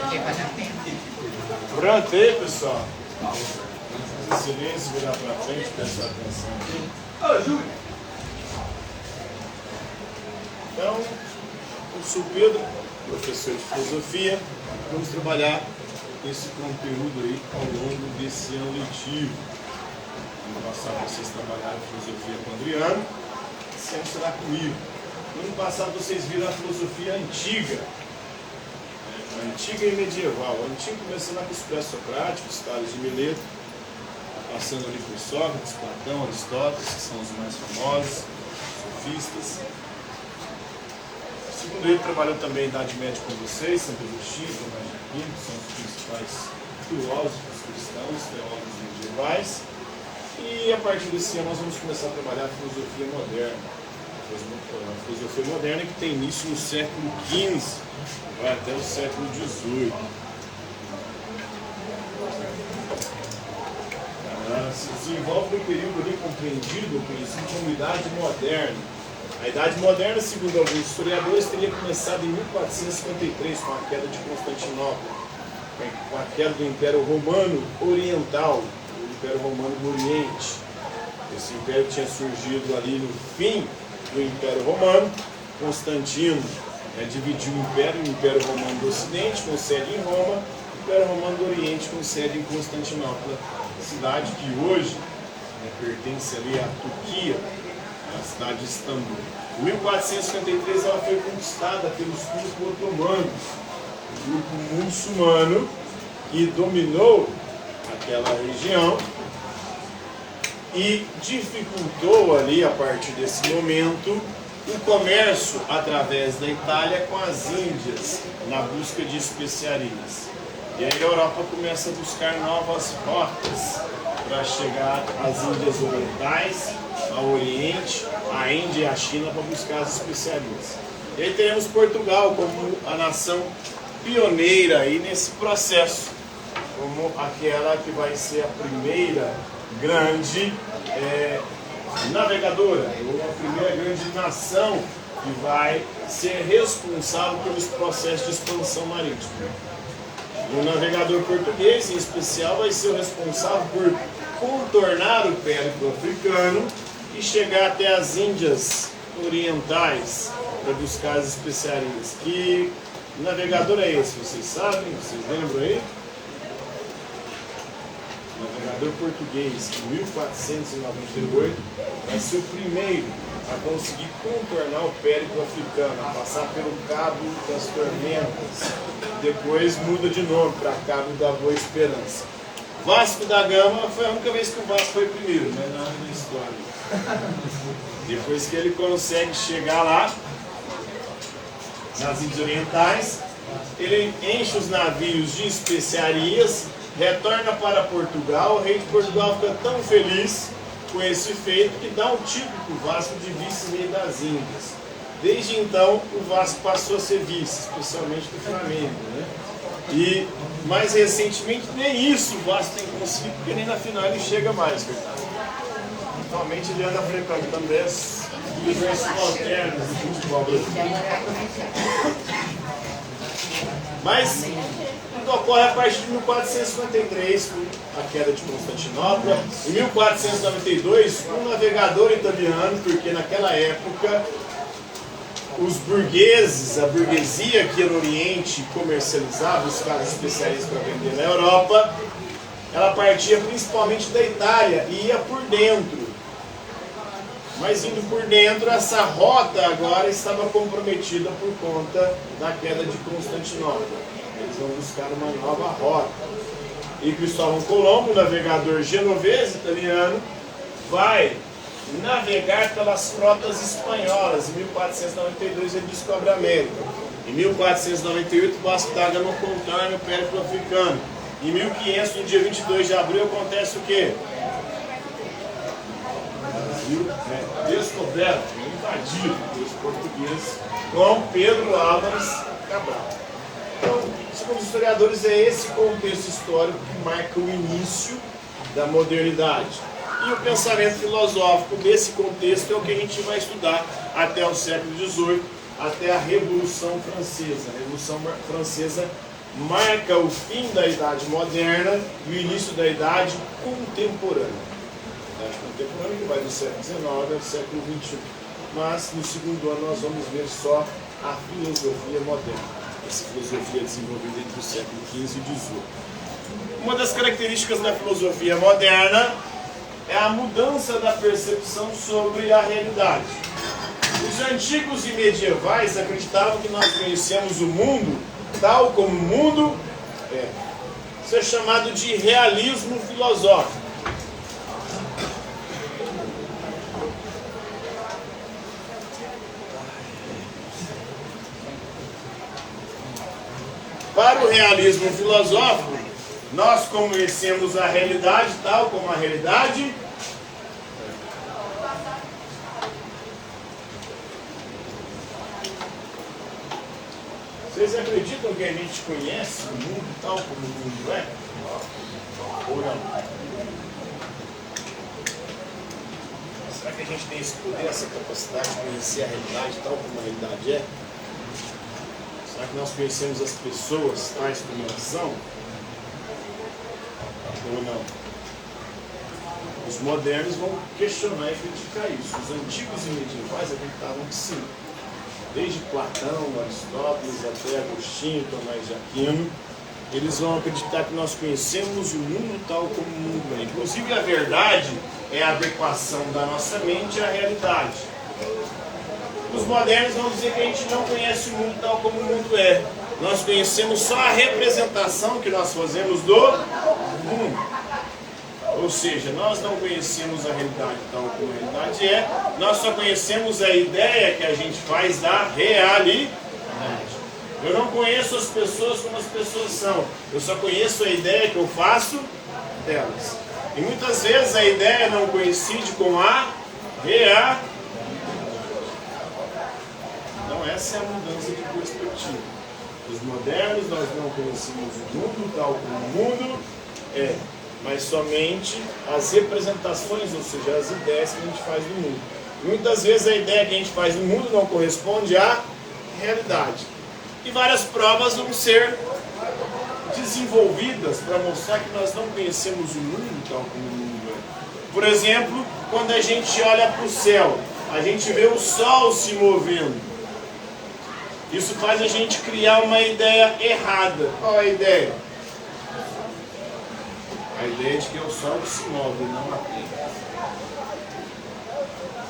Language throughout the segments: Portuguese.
Porque vale a pena. Pronto aí, pessoal? Silêncio, virar pra frente, prestar atenção aqui. Ô, Júlio! Então, eu sou o Pedro, professor de filosofia. Vamos trabalhar esse conteúdo aí ao longo desse ano letivo. No ano passado vocês trabalharam filosofia com o Adriano, esse ano será comigo. No ano passado vocês viram a filosofia antiga, a antiga e medieval. A antiga começando lá com os pré-socráticos, Tales de Mileto, passando ali por Sócrates, Platão, Aristóteles, que são os mais famosos, sofistas. Segundo ele, trabalhou também a Idade Média com vocês, Santo Agostinho, Tomás de Aquino, que são os principais filósofos cristãos, teólogos medievais. E a partir desse ano nós vamos começar a trabalhar a filosofia moderna. A filosofia moderna que tem início no século XV, vai até o século XVIII. Se desenvolve no período ali compreendido, conhecido como Idade Moderna. A Idade Moderna, segundo alguns historiadores, teria começado em 1453 com a queda de Constantinopla, com a queda do Império Romano Oriental, o Império Romano do Oriente. Esse império tinha surgido ali no fim do Império Romano. Constantino dividiu o Império Romano do Ocidente, com sede em Roma, e o Império Romano do Oriente, com sede em Constantinopla, cidade que hoje pertence ali à Turquia, a cidade de Istambul. Em 1453 ela foi conquistada pelos turcos otomanos, um grupo muçulmano que dominou aquela região e dificultou ali, a partir desse momento, o comércio através da Itália com as Índias, na busca de especiarias. E aí a Europa começa a buscar novas rotas para chegar às Índias Orientais, ao Oriente, à Índia e à China para buscar as especiarias. E aí teremos Portugal como a nação pioneira aí nesse processo, como aquela que vai ser a primeira grande navegadora, ou a primeira grande nação que vai ser responsável pelos processos de expansão marítima. O navegador português, em especial, vai ser o responsável por contornar o périplo africano e chegar até as Índias Orientais para buscar as especiarias. Que navegador é esse? Vocês sabem? Vocês lembram aí? O navegador português, em 1498, vai ser o primeiro a conseguir contornar o périplo africano, a passar pelo Cabo das Tormentas. Depois muda de nome para Cabo da Boa Esperança. Vasco da Gama foi a única vez que o Vasco foi primeiro, né? Nada na história. Depois que ele consegue chegar lá, nas Índias Orientais, ele enche os navios de especiarias, retorna para Portugal. O rei de Portugal fica tão feliz com esse feito que dá um título para o Vasco de vice-rei das Índias. Desde então, o Vasco passou a ser vice, especialmente do Flamengo, né? E mais recentemente, nem isso o Vasco tem conseguido, porque nem na final ele chega mais, verdade? Atualmente ele anda frequentando as divisões modernas do futebol brasileiro. Mas tudo ocorre a partir de 1453, com a queda de Constantinopla. Em 1492, um navegador italiano, porque naquela época os burgueses, a burguesia que ia no Oriente comercializava, buscava especialistas para vender na Europa, ela partia principalmente da Itália e ia por dentro. Mas indo por dentro, essa rota agora estava comprometida por conta da queda de Constantinopla. Eles vão buscar uma nova rota. E Cristóvão Colombo, navegador genovês italiano, vai navegar pelas frotas espanholas. Em 1492 ele descobre a América. Em 1498 Vasco da Gama contorna o périplo africano. Em 1500, no dia 22 de abril, acontece o quê? O Brasil é descoberto, invadido pelos portugueses com Pedro Álvares Cabral. Então, segundo os historiadores, é esse contexto histórico que marca o início da modernidade. E o pensamento filosófico desse contexto é o que a gente vai estudar até o século XVIII, até a Revolução Francesa. A Revolução Francesa marca o fim da Idade Moderna e o início da Idade Contemporânea. A Idade Contemporânea que vai do século XIX ao século XXI. Mas no segundo ano nós vamos ver só a filosofia moderna. Essa filosofia desenvolvida entre o século XV e XVIII. Uma das características da filosofia moderna é a mudança da percepção sobre a realidade. Os antigos e medievais acreditavam que nós conhecemos o mundo tal como o mundo é. Isso é chamado de realismo filosófico. Para o realismo filosófico, nós conhecemos a realidade tal como a realidade é. Vocês acreditam que a gente conhece o mundo tal como o mundo é? Ou não? Será que a gente tem esse poder, essa capacidade de conhecer a realidade tal como a realidade é? Será que nós conhecemos as pessoas tais como elas são? Ou não? Os modernos vão questionar e criticar isso. Os antigos e medievais acreditavam que sim. Desde Platão, Aristóteles até Agostinho, Tomás de Aquino, eles vão acreditar que nós conhecemos o mundo tal como o mundo é. Inclusive a verdade é a adequação da nossa mente à realidade. Os modernos vão dizer que a gente não conhece o mundo tal como o mundo é. Nós conhecemos só a representação que nós fazemos do mundo. Ou seja, nós não conhecemos a realidade tal como a realidade é, nós só conhecemos a ideia que a gente faz da realidade. Eu não conheço as pessoas como as pessoas são, eu só conheço a ideia que eu faço delas. E muitas vezes a ideia não coincide com a realidade. Então essa é a mudança de perspectiva. Os modernos, nós não conhecemos o mundo tal como o mundo é, mas somente as representações, ou seja, as ideias que a gente faz do mundo. Muitas vezes a ideia que a gente faz do mundo não corresponde à realidade. E várias provas vão ser desenvolvidas para mostrar que nós não conhecemos o mundo tal como o mundo é. Por exemplo, quando a gente olha para o céu, a gente vê o sol se movendo. Isso faz a gente criar uma ideia errada. Qual é a ideia? A ideia de que é o sol que se move, não a terra.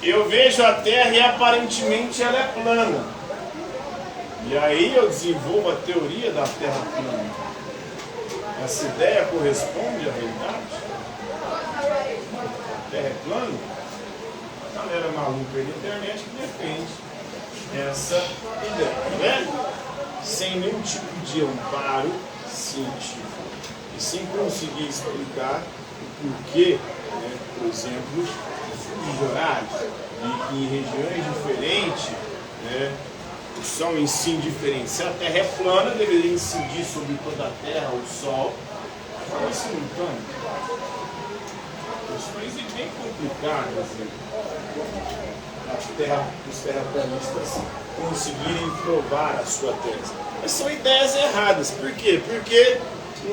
Eu vejo a terra e aparentemente ela é plana. E aí eu desenvolvo a teoria da terra plana. Essa ideia corresponde à realidade? A terra é plana? A galera maluca aí na internet que defende essa ideia, tá vendo? Sem nenhum tipo de amparo científico. E sem conseguir explicar o porquê, né, por exemplo, de horários, e que em regiões diferentes, né, o Sol incide diferente. Se a Terra é plana, deveria incidir sobre toda a Terra, o Sol, de forma simultânea. Questões bem complicadas, né? Os terraplanistas conseguirem provar a sua tese. Mas são ideias erradas. Por quê? Porque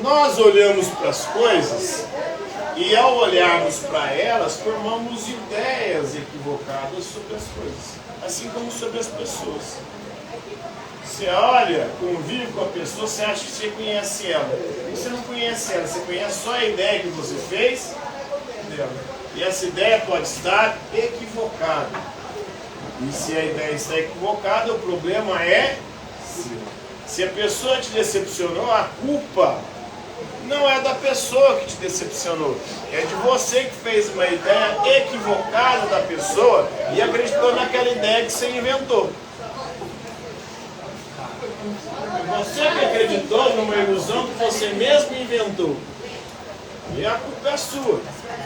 nós olhamos para as coisas e ao olharmos para elas, formamos ideias equivocadas sobre as coisas, assim como sobre as pessoas. Você olha, convive com a pessoa, você acha que você conhece ela. E você não conhece ela, você conhece só a ideia que você fez dela. E essa ideia pode estar equivocada. E se a ideia está equivocada, o problema é seu. Se a pessoa te decepcionou, a culpa não é da pessoa que te decepcionou, é de você que fez uma ideia equivocada da pessoa e acreditou naquela ideia que você inventou. Você que acreditou numa ilusão que você mesmo inventou. E a culpa é sua,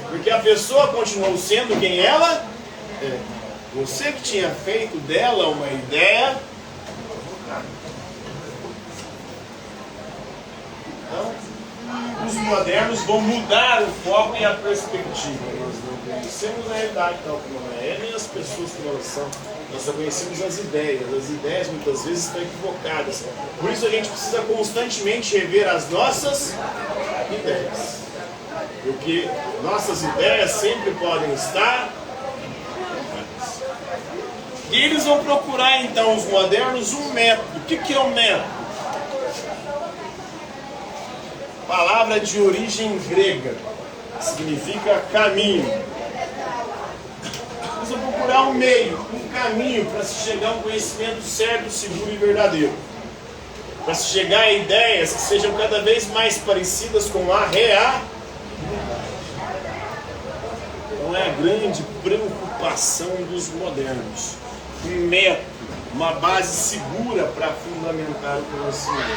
porque a pessoa continuou sendo quem ela é. Você que tinha feito dela uma ideia. Então, os modernos vão mudar o foco e a perspectiva. Nós não conhecemos a realidade tal como ela é, nem as pessoas como elas são. Nós só conhecemos as ideias. As ideias muitas vezes estão equivocadas. Por isso a gente precisa constantemente rever as nossas ideias. Porque nossas ideias sempre podem estar erradas. E eles vão procurar então, os modernos, um método. O que é um método? Palavra de origem grega. Significa caminho. Eles vão procurar um meio, um caminho para se chegar a um conhecimento certo, seguro e verdadeiro. Para se chegar a ideias que sejam cada vez mais parecidas com a realidade. Então é a grande preocupação dos modernos. Um método, uma base segura para fundamentar o conhecimento.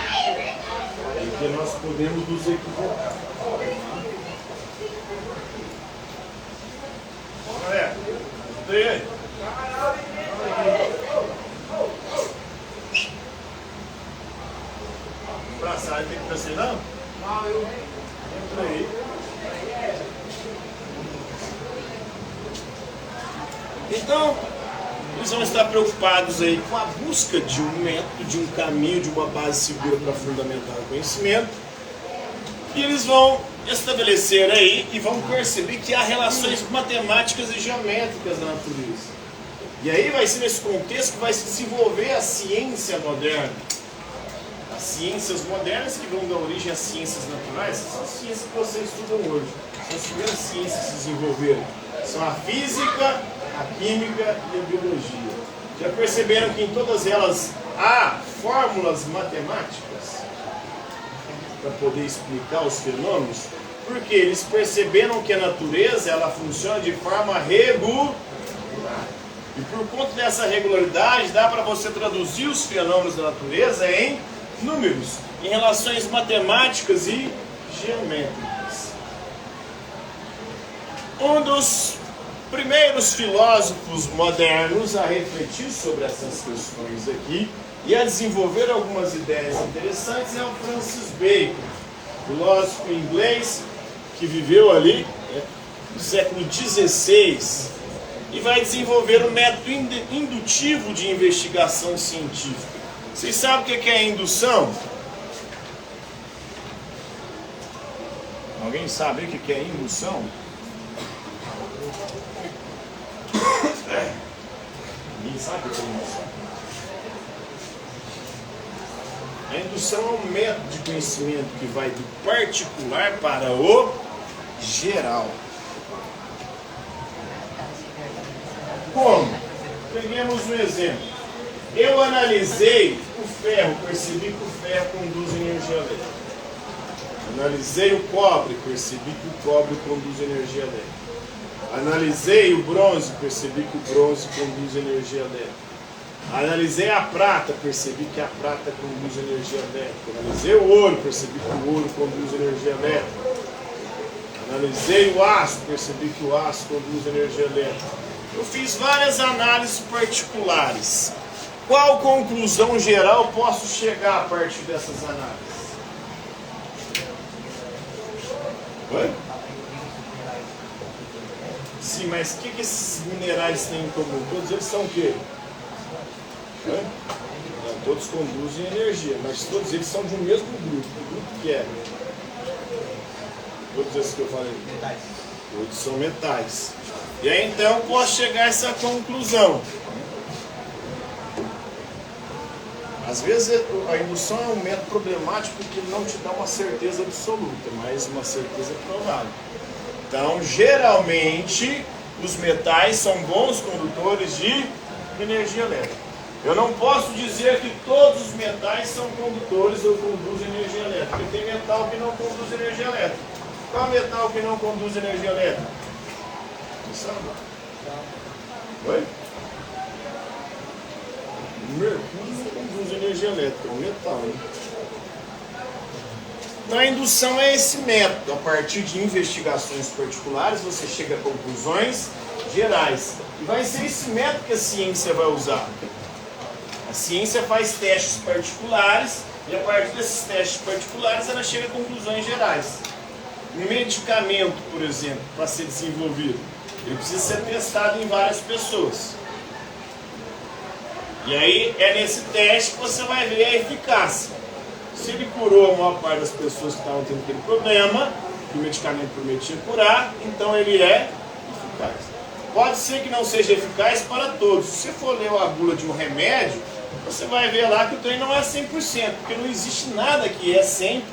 Porque nós podemos nos equivocar. Olha, ajuda aí. Abraçar, tem que ir assim, não? Não, eu. Entra aí. Então, eles vão estar preocupados aí com a busca de um método, de um caminho, de uma base segura para fundamentar o conhecimento. E eles vão estabelecer aí e vão perceber que há relações matemáticas e geométricas na natureza. E aí vai ser nesse contexto que vai se desenvolver a ciência moderna. As ciências modernas que vão dar origem às ciências naturais são as ciências que vocês estudam hoje. São as primeiras ciências que se desenvolveram. São a física, a química e a biologia. Já perceberam que em todas elas há fórmulas matemáticas para poder explicar os fenômenos? Porque eles perceberam que a natureza ela funciona de forma regular. E por conta dessa regularidade, dá para você traduzir os fenômenos da natureza em números, em relações matemáticas e geométricas. Um dos primeiros filósofos modernos a refletir sobre essas questões aqui e a desenvolver algumas ideias interessantes é o Francis Bacon, filósofo inglês que viveu ali no século XVI e vai desenvolver um método indutivo de investigação científica. Vocês sabem o que é indução? Alguém sabe o que é indução? Ninguém sabe o que é indução. A indução é um método de conhecimento que vai do particular para o geral. Como? Peguemos um exemplo. Eu analisei o ferro, percebi que o ferro conduz energia elétrica. Analisei o cobre, percebi que o cobre conduz energia elétrica. Analisei o bronze, percebi que o bronze conduz energia elétrica. Analisei a prata, percebi que a prata conduz energia elétrica. Analisei o ouro, percebi que o ouro conduz energia elétrica. Analisei o aço, percebi que o aço conduz energia elétrica. Eu fiz várias análises particulares. Qual conclusão geral posso chegar a partir dessas análises? Oi? Sim, mas o que esses minerais têm em comum? Todos eles são o quê? Oi? Não, todos conduzem energia, mas todos eles são de um mesmo grupo. Que grupo que é? Todos esses que eu falei? Metais. Todos são metais. E aí então posso chegar a essa conclusão. Às vezes a indução é um método problemático porque ele não te dá uma certeza absoluta, mas uma certeza provável. Então, geralmente, os metais são bons condutores de energia elétrica. Eu não posso dizer que todos os metais são condutores ou conduzem energia elétrica. Porque tem metal que não conduz energia elétrica. Qual metal que não conduz energia elétrica? Você sabe? Oi? Mercúrio não conduz energia elétrica, é um metal. Né? Então a indução é esse método. A partir de investigações particulares, você chega a conclusões gerais. E vai ser esse método que a ciência vai usar. A ciência faz testes particulares e a partir desses testes particulares ela chega a conclusões gerais. Um medicamento, por exemplo, para ser desenvolvido, Ele precisa ser testado em várias pessoas. E aí é nesse teste que você vai ver a eficácia. Se ele curou a maior parte das pessoas que estavam tendo aquele problema, que o medicamento prometia curar, então ele é eficaz. Pode ser que não seja eficaz para todos. Se você for ler a bula de um remédio, você vai ver lá que o trem não é 100%, porque não existe nada que é 100%.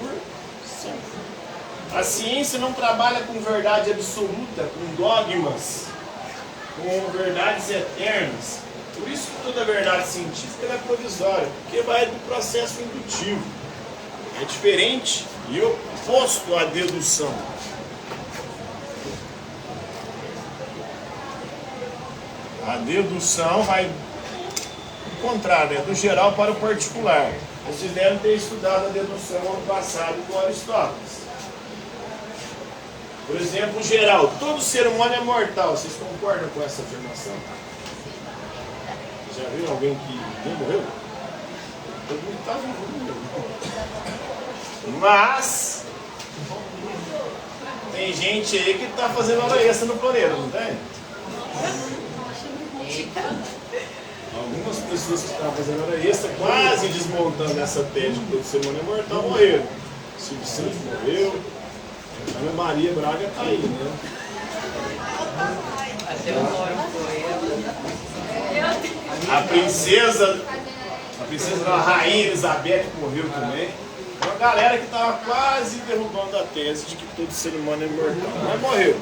A ciência não trabalha com verdade absoluta, com dogmas, com verdades eternas. Por isso que toda verdade científica é provisória, porque vai do processo indutivo. É diferente e oposto à dedução. A dedução vai do contrário, é do geral para o particular. Vocês devem ter estudado a dedução ano passado com Aristóteles. Por exemplo, geral, todo ser humano é mortal. Vocês concordam com essa afirmação? Já viu alguém que morreu? Todo mundo está vivo. Mas tem gente aí que está fazendo hora extra no planeta, não tem? Algumas pessoas que estão fazendo hora extra, quase desmontando essa tese de que todo ser humano é mortal, morreram. Silvio Santos morreu. A Ana Maria Braga está aí, né? Até o Moro foi. A princesa da Rainha Elizabeth morreu também. Uma galera que estava quase derrubando a tese de que todo ser humano é mortal. Mas morreu.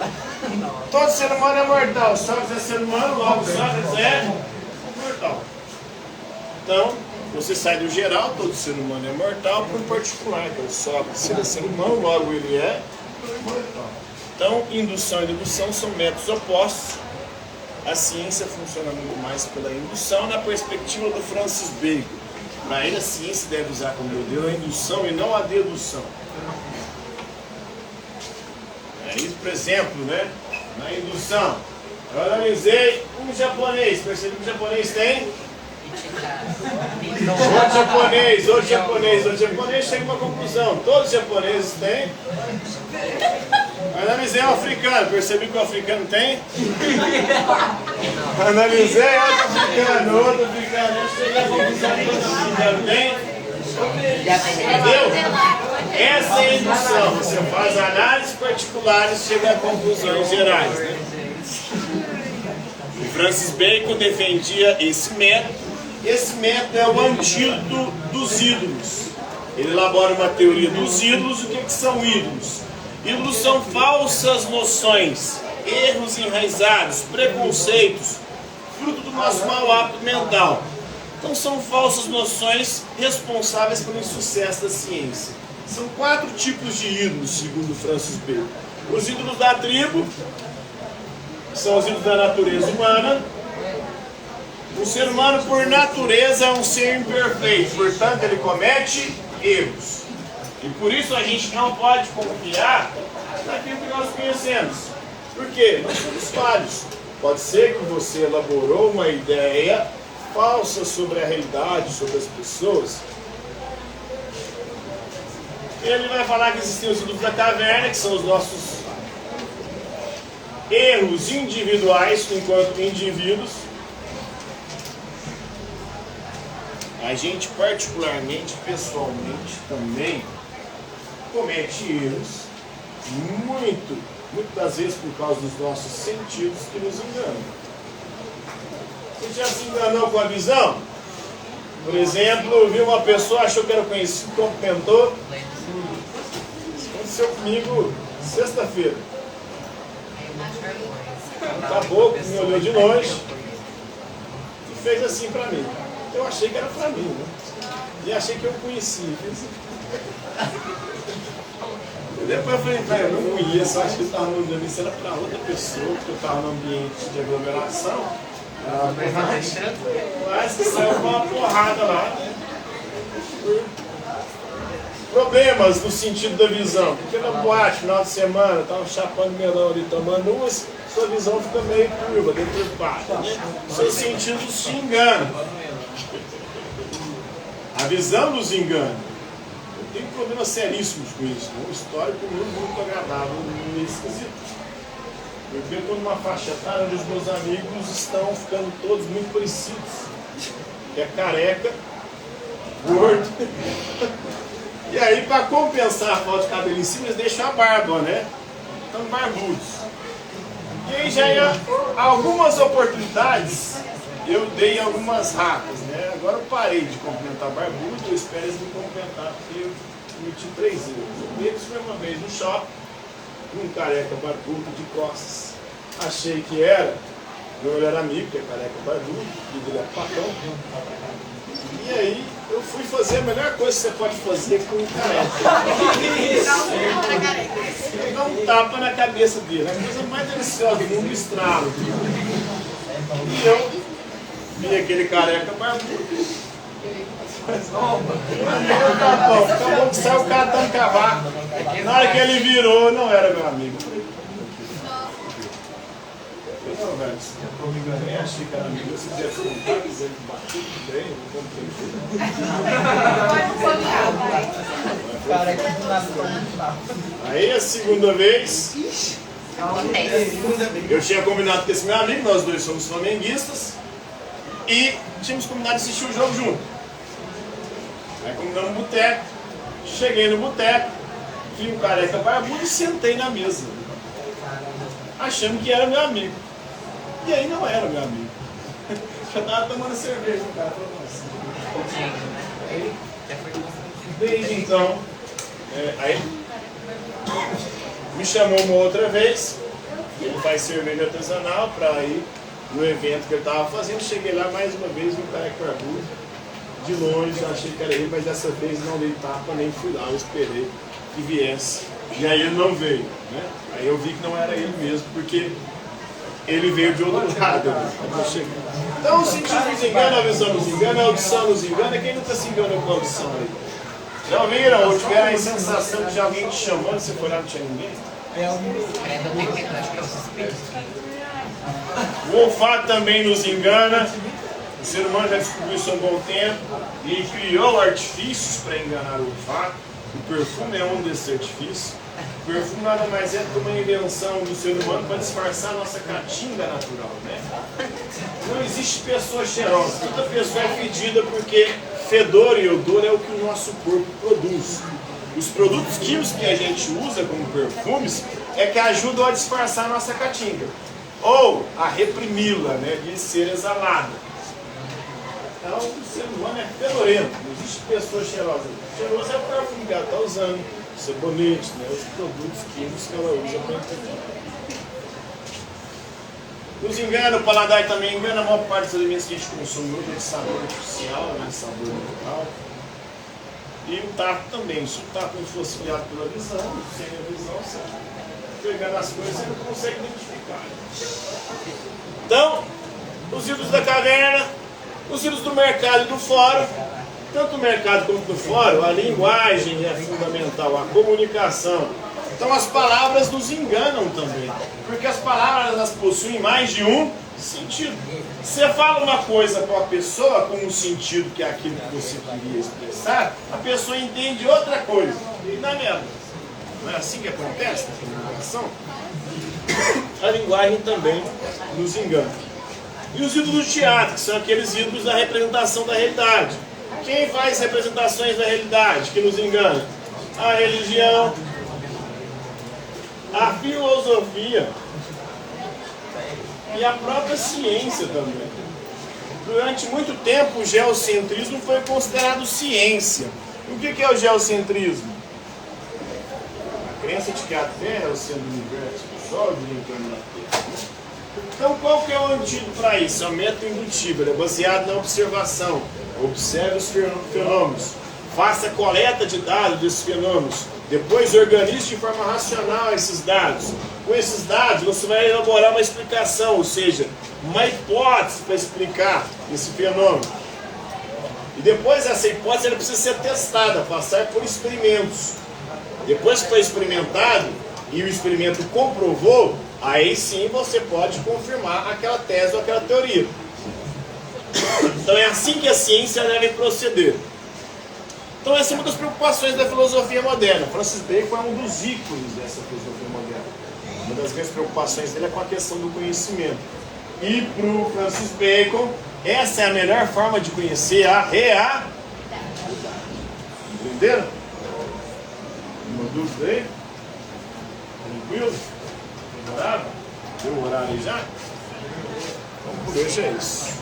Todo ser humano é mortal. Sócrates é ser humano, logo Sócrates é mortal. Então, você sai do geral, todo ser humano é mortal, para o particular, que é o Sócrates. Se ele é ser humano, logo ele é mortal. Então, indução e dedução são métodos opostos. A ciência funciona muito mais pela indução na perspectiva do Francis Bacon. Para ele, a ciência deve usar como modelo a indução e não a dedução. É isso, por exemplo, né? Na indução, eu analisei um japonês, percebi que o japonês tem outro japonês chega a uma conclusão. Todos os japoneses têm. Analisei um africano, percebi que o africano tem. Analisei outro africano, cheguei a conclusão que o africano tem. Entendeu? Essa é a indução. Você faz análises particulares e chega a conclusões gerais, né? O Francis Bacon defendia esse método. Esse método é o antídoto dos ídolos. Ele elabora uma teoria dos ídolos. O que são ídolos? Ídolos são falsas noções, erros enraizados, preconceitos, fruto do nosso mau hábito mental. Então são falsas noções responsáveis pelo insucesso da ciência. São 4 tipos de ídolos, segundo Francis Bacon. Os ídolos da tribo, que são os ídolos da natureza humana. O ser humano, por natureza, é um ser imperfeito, portanto, ele comete erros. E por isso a gente não pode confiar naquilo que nós conhecemos. Por quê? Nós somos falhos. Pode ser que você elaborou uma ideia falsa sobre a realidade, sobre as pessoas. Ele vai falar que existem os ídolos da caverna, que são os nossos erros individuais enquanto indivíduos. A gente particularmente, pessoalmente, também comete erros, muitas vezes por causa dos nossos sentidos que nos enganam. Você já se enganou com a visão? Por exemplo, viu uma pessoa, achou que era conhecido, cumprimentou. Isso aconteceu comigo sexta-feira. Acabou, me olhou de longe e fez assim pra mim. Eu achei que era pra mim, né? E achei que eu conhecia. E depois eu falei, eu não conheço, acho que ele estava mandando isso, era para outra pessoa, porque eu estava no ambiente de aglomeração. Mas que saiu com uma porrada lá, né? Problemas no sentido da visão. Porque na boate, final de semana, estava chapando melão ali, tomando umas, sua visão fica meio curva, deturpada, né? Seus sentidos te enganam. A visão nos engana. Eu tenho problemas seríssimos com isso. Um histórico muito agradável, meio esquisito. Porque eu estou numa faixa etária onde os meus amigos estão ficando todos muito parecidos. É careca, gordo. E aí, para compensar a falta de cabelo em cima, eles deixam a barba, né? Estão barbudos. E aí já ia algumas oportunidades, eu dei algumas ratas, né? Agora eu parei de complementar barbudo, eu espero eles me complementar, porque eu meti 3 euros. Eu vi isso uma vez no shopping, um careca barbudo de costas. Achei que era meu melhor amigo, que é careca barbudo, que ele é patão. E aí eu fui fazer a melhor coisa que você pode fazer com um careca. Dar um tapa na cabeça dele. A coisa mais deliciosa do mundo, estralo. E eu vi aquele careca barbudo. Tá bom, acabou que saiu catando cavaco. Na hora que ele virou, não era meu amigo. Não, velho, eu nem achei que era amigo. Se tivesse contato, quiser bater tudo bem, eu comprei. Aí a segunda vez, eu tinha combinado com esse meu amigo, nós dois somos flamenguistas, e tínhamos combinado de assistir o jogo junto. Aí combinamos no boteco, cheguei no boteco, vi um careca barbudo e sentei na mesa, achando que era meu amigo. E aí não era meu amigo. Já estava tomando cerveja, o cara falou assim. Desde então, aí me chamou uma outra vez, ele faz cerveja artesanal para ir no evento que ele estava fazendo. Cheguei lá mais uma vez, um careca barbudo. De longe, eu achei que era ele, mas dessa vez não dei tapa, nem fui lá, eu esperei que viesse. E aí ele não veio, né? Aí eu vi que não era ele mesmo, porque ele veio de outro lado. Então o sentido nos engana, a visão nos engana, a audição nos engana. Quem nunca se enganou com a audição aí? Já viram ou tiveram a sensação de alguém te chamando, você foi lá e não tinha ninguém? O olfato também nos engana. O ser humano já descobriu isso há um bom tempo e criou artifícios para enganar o olfato. O perfume é um desses artifícios. O perfume nada mais é do que uma invenção do ser humano para disfarçar a nossa caatinga natural, né? Não existe pessoa cheirosa. Toda pessoa é fedida porque fedor e odor é o que o nosso corpo produz. Os produtos químicos que a gente usa como perfumes é que ajudam a disfarçar a nossa caatinga ou a reprimi-la, né, de ser exalada. Então, o ser humano é fedorento, não existe pessoa cheirosa. Cheiroso é o perfume que ela está usando, o sabonete, né, os produtos químicos que ela usa para entender. Nos engana, o paladar também engana. A maior parte dos alimentos que a gente consome hoje é de sabor artificial, né, de sabor natural. E o tato também. Se o tato não fosse guiado pela visão, sem a visão, você pegando as coisas, você não consegue identificar. Então, os ídolos da caverna, os ídolos do mercado e do fórum. Tanto no mercado como no fórum, a linguagem é fundamental, a comunicação. Então as palavras nos enganam também, porque as palavras elas possuem mais de um sentido. Você fala uma coisa para a pessoa com um sentido que é aquilo que você queria expressar, a pessoa entende outra coisa. E dá mesmo. Não é assim que acontece na comunicação? A linguagem também nos engana. E os ídolos do teatro, que são aqueles ídolos da representação da realidade. Quem faz representações da realidade que nos engana? A religião, a filosofia e a própria ciência também. Durante muito tempo o geocentrismo foi considerado ciência. E o que é o geocentrismo? A crença de que a Terra é o centro do universo, o Sol gira em torno da Terra. Então qual que é o antídoto para isso? É o método indutivo, ele é baseado na observação. Observe os fenômenos, faça a coleta de dados desses fenômenos, depois organize de forma racional esses dados. Com esses dados você vai elaborar uma explicação, ou seja, uma hipótese para explicar esse fenômeno. E depois essa hipótese ela precisa ser testada, passar por experimentos. Depois que foi experimentado e o experimento comprovou, aí sim você pode confirmar aquela tese ou aquela teoria. Então é assim que a ciência deve proceder. Então essa é uma das preocupações da filosofia moderna. Francis Bacon é um dos ícones dessa filosofia moderna. Uma das grandes preocupações dele é com a questão do conhecimento. E para o Francis Bacon, essa é a melhor forma de conhecer a realidade. Entenderam? Uma dúvida aí? Tranquilo? Favorável? Deu o horário aí já? Então por hoje é isso.